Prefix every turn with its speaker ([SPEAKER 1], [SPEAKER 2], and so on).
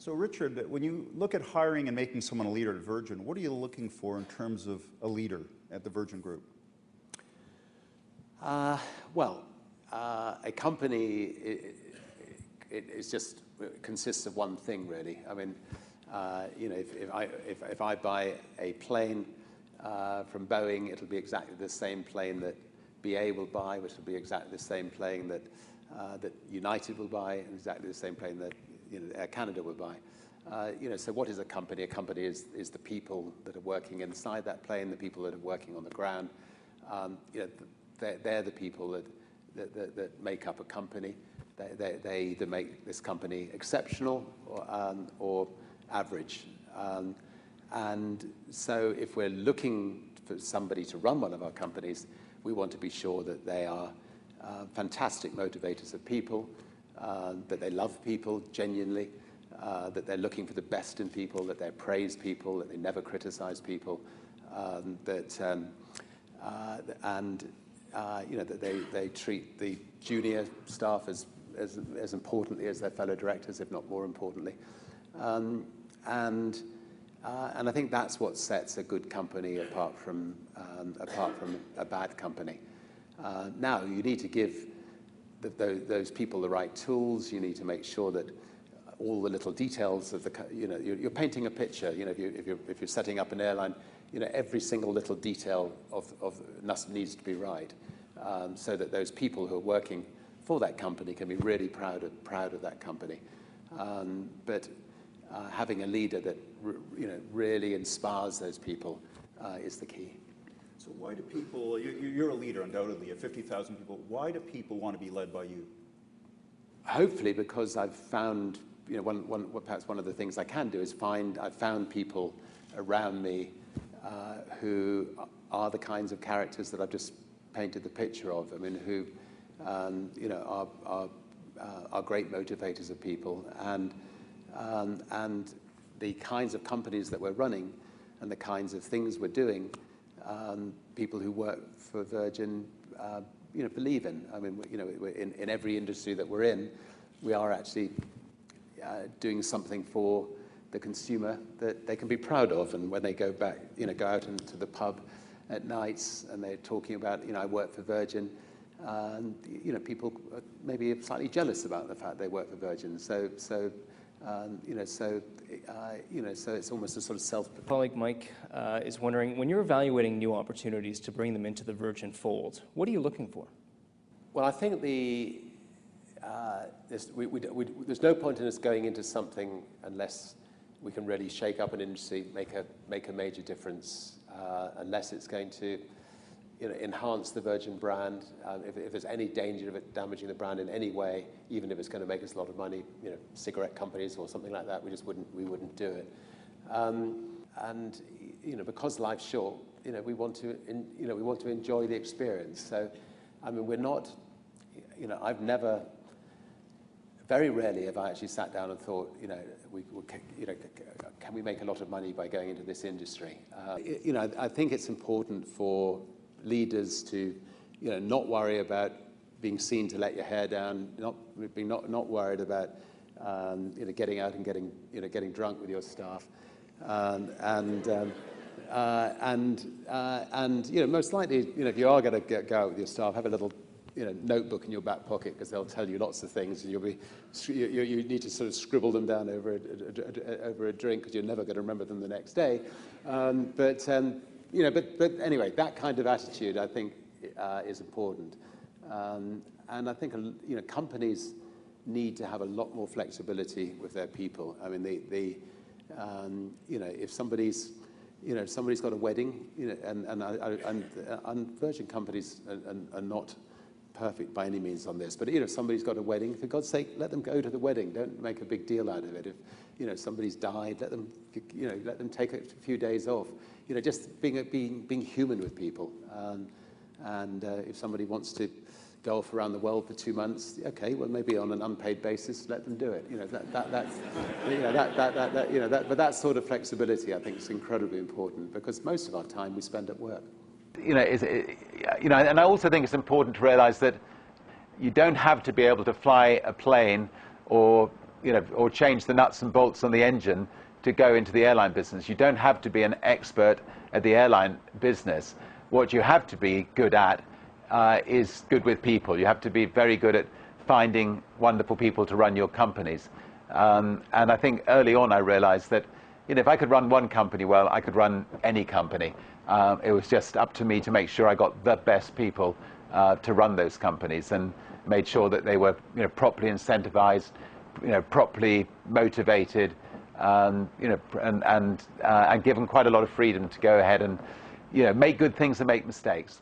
[SPEAKER 1] So Richard, when you look at hiring and making someone a leader at Virgin, what are you looking for in terms of a leader at the Virgin Group?
[SPEAKER 2] A company consists of one thing, really. I mean, if I buy a plane from Boeing, it'll be exactly the same plane that BA will buy, which will be exactly the same plane that United will buy, and exactly the same plane that Air Canada will buy. So what is a company? A company is the people that are working inside that plane, the people that are working on the ground. They're the people that make up a company. They either make this company exceptional or average. And so if we're looking for somebody to run one of our companies, we want to be sure that they are fantastic motivators of people, that they love people genuinely, that they're looking for the best in people, that they praise people, that they never criticize people, that they treat the junior staff as importantly as their fellow directors, if not more importantly. And I think that's what sets a good company apart from a bad company. Now, you need to give those people the right tools. You need to make sure that all the little details of you're painting a picture. If you're setting up an airline, every single little detail needs to be right, so that those people who are working for that company can be really proud of that company. But having a leader that really inspires those people is the key.
[SPEAKER 1] So why do people, you're a leader undoubtedly of 50,000 people, why do people want to be led by you?
[SPEAKER 2] Hopefully because I've found, perhaps one of the things I can do is I've found people around me who are the kinds of characters that I've just painted the picture of. I mean, who are great motivators of people, and the kinds of companies that we're running and the kinds of things we're doing, people who work for Virgin, believe in. I mean, in every industry that we're in, we are actually doing something for the consumer that they can be proud of. And when they go back, go out into the pub at nights and they're talking about, I work for Virgin, and people are maybe slightly jealous about the fact they work for Virgin. So it's almost a sort of self.
[SPEAKER 3] Colleague Mike is wondering, when you're evaluating new opportunities to bring them into the Virgin fold, what are you looking for?
[SPEAKER 2] Well, I think there's no point in us going into something unless we can really shake up an industry, make a major difference, unless it's going to enhance the Virgin brand. If there's any danger of it damaging the brand in any way, even if it's going to make us a lot of money, cigarette companies or something like that, we wouldn't do it. And because life's short, we want to enjoy the experience. So, I mean, we're not, I've never, very rarely have I actually sat down and thought, can we make a lot of money by going into this industry? I think it's important for leaders to, not worry about being seen to let your hair down, not worried about, getting out and getting drunk with your staff, most likely, if you are going to go out with your staff, have a little, notebook in your back pocket, because they'll tell you lots of things, and you need to sort of scribble them down over a drink, because you're never going to remember them the next day. But anyway, that kind of attitude, I think, is important. And I think, companies need to have a lot more flexibility with their people. I mean, if somebody's got a wedding, and Virgin companies are not perfect by any means on this, but if somebody's got a wedding, for God's sake, let them go to the wedding. Don't make a big deal out of it. If somebody's died, let them take a few days off. Just being human with people. And if somebody wants to go off around the world for 2 months, okay, well, maybe on an unpaid basis, let them do it. But that sort of flexibility, I think, is incredibly important, because most of our time we spend at work.
[SPEAKER 4] And I also think it's important to realize that you don't have to be able to fly a plane or or change the nuts and bolts on the engine to go into the airline business. You don't have to be an expert at the airline business. What you have to be good at is good with people. You have to be very good at finding wonderful people to run your companies. And I think early on I realized that if I could run one company well, I could run any company. It was just up to me to make sure I got the best people to run those companies, and made sure that they were properly incentivized, properly motivated, and given quite a lot of freedom to go ahead and make good things and make mistakes.